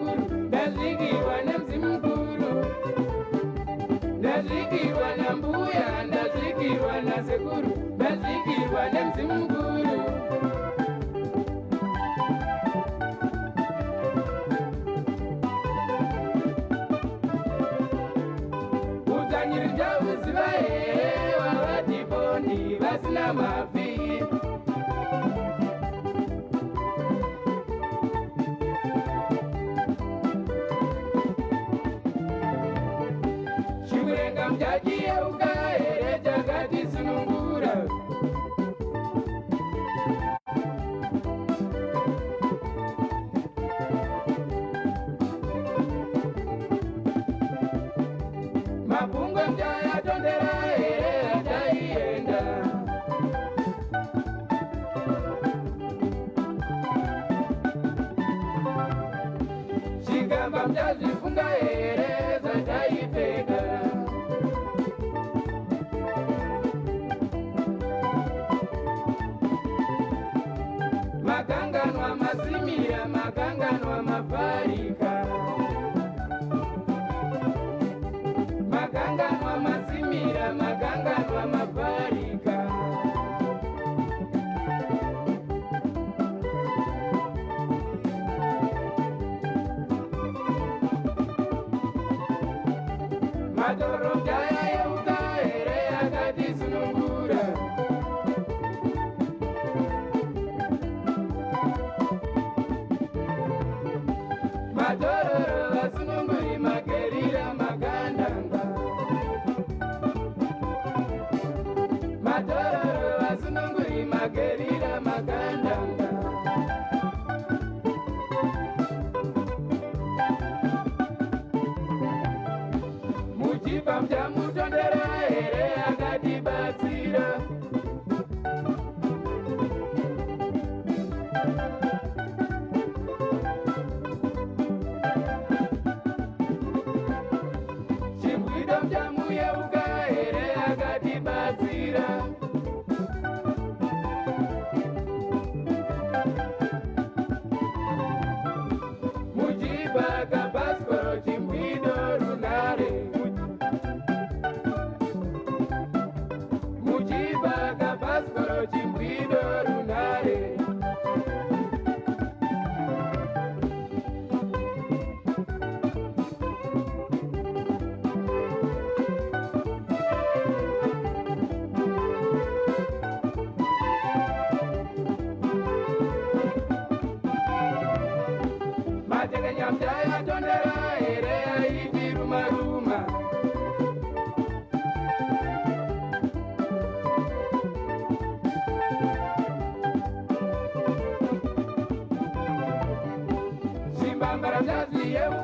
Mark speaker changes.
Speaker 1: sekuru, ndazvikiwa nemzimu mukuru, ndazvikiwa nambuya, ndazvikiwa nasekuru, ndazvikiwa nemzimu mukuru. Udzanyiri ndauziva here wavati bondi vasina mabvi. Chimurenga muchachiyeuka here chakatisunungura. Mabhungwe mchayatondera here achaienda. Chigamba mchazvifunga here zvachaipfeka. Makanganwa masimira, makanganwa mavharika, makanganwa masimira, makanganwa mavharika. Matoro mchayayeuka here akatisunungura. Matororo vasununguri magerira magandanga. Matororo vasununguri magerira magandanga. Muchibva muchamutondera here akatibatsira. Chimbwido mchamuyeuka here akatibatsira. Muchibva kabhaskoro chimbwido runare. Muchibva kabhaskoro chimbwido runare. Matekenya mchayatondera here aiti ruma-ruma. Zimbambara mchazviyeuka